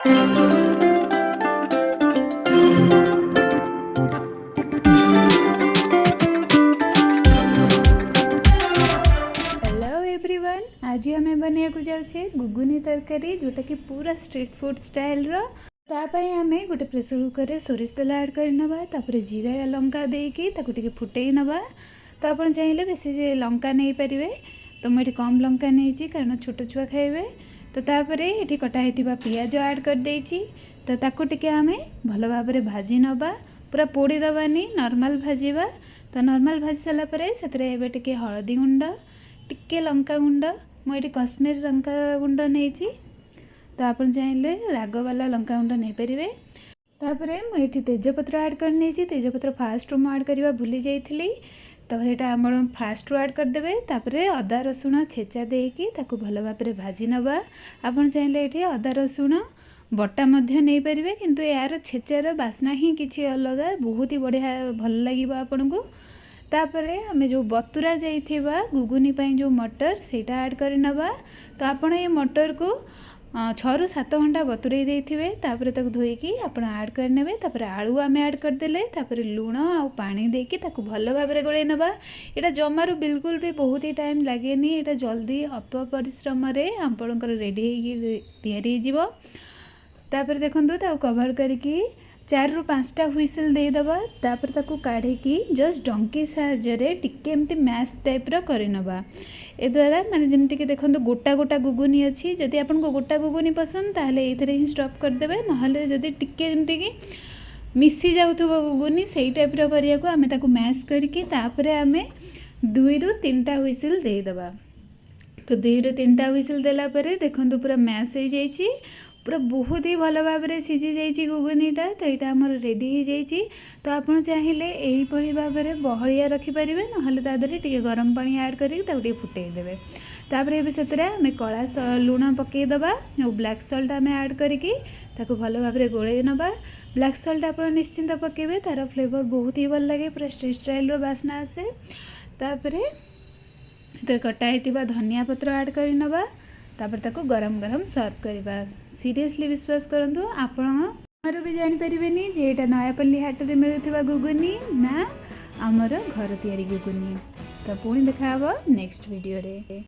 Everyone, आज आम बनवाक जाऊे गुगुनी तरकारी जोटा कि पूरा स्ट्रीट फूड स्टाइल तापाई आम गोटे प्रेसर कुकर सोरिष तेल ऐड कर जीरा लंका देकी फुटे नवा। तो आप चाहिए बेसी लंका नहीं पारे, तो मुझे कम लंका नहीं कारण छोट छुआ खाइबे। तो तापर ये कटाई पियाज ऐड कर देची। तो ताको टिके आम भल भाव भाजी नवा, पूरा पोड़ी दबानी, नॉर्मल भाजीबा। तो नॉर्मल भाजी सारापर से हलदी गुंड, टिके लंका गुंड, मुझे कश्मीर लंका गुंड नहीं। तो आप चाहिए राग वाला लंका गुंड नहीं पारे। तापर मुझे तेजपत्र ऐड कर नहीं, तेजपत्र फास्ट मुझे ऐड करवा भूली जाइली। तो यहाँ आम फास्ट ऐड करदे। तापर अदा रसुण छेचा देकी भल भाव भाजी नवा। आप चाहिए ये अदा रसुण बटा नहीं पारे, किंतु यार छेचार बास्ना ही किसी अलग, बहुत ही बढ़िया भल लगे आपन को। तापर आम जो बतुरा जाइथिबा गुगुनी पाई जो मटर सेटा ऐड कर नवा। तो आपण ये मटर को 6 ରୁ 7 घंटा बतुरे देथिबे। तापर ताको धोईकी आपण ऐड कर नेबे। तापर आलू आम ऐड कर देले। तापर लूण आ पानी देकी ताको भल भाव रे गोळै नबा। एटा जमारू बिल्कुल भी बहुत ही टाइम लागेनी, एटा जल्दी अल्प परिश्रम रे आपणकर रेडी होई तैयारी हो। तापर देखंतु ताको कवर करके 4 ରୁ 5टा हुइसिल देदबा। तापर ताको काढ़ी जस्ट डंकी साहाय्य टिके एमती मैश टाइप करनबा। ए द्वारा माने जेमती कि देखंतु गोटा गोटा गुगुनी अच्छी, जदि आपन को गोटा गुगुनी पसंद ताहले एथरे ही स्टॉप कर देबे। नहले जदि टिके जेमती कि मिसी जाउथबो गुगुनी सेही टाइप करिया को आमे ताको मैश करके तापर आमे 2 ରୁ 3टा हुइसिल देदबा। तो 2 ରୁ 3टा हुइसिल देला परे देखंतु पूरा मैश हो जाइछि, पूरा बहुत ही भल भाव में सीझी जाइए गुगुनीटा। तो यहाँ आमर रेडी हो जाइए। तो आप चाहिए यही भाव में बहलिया रखिपारे, ना तादे टे गरम पानी ऐड करके फुटेदेवे। तापर ये से आम कला लुण पकईदबा, जो ब्लैक सल्ट आम ऐड करके भल भाव में गोले नवा। ब्लैक सल्ट आप निश्चिंत पकेबे, तार फ्लेवर बहुत ही भल लगे, पूरा स्ट्रीट स्टाइल बास्ना आसे। तापर कटाई धनिया पत्र ऐड कर नवा। तापर ताको गरम गरम सर्व करवा। सीरियसली विश्वास करंतु आपण भी जानी परिबेनी जे एटा नयापल्ली हाट रे मिलुथिबा गुगुनी ना आमर घर तैयारी गुगुनी। तो पुणी देखा नेक्स्ट वीडियो रे।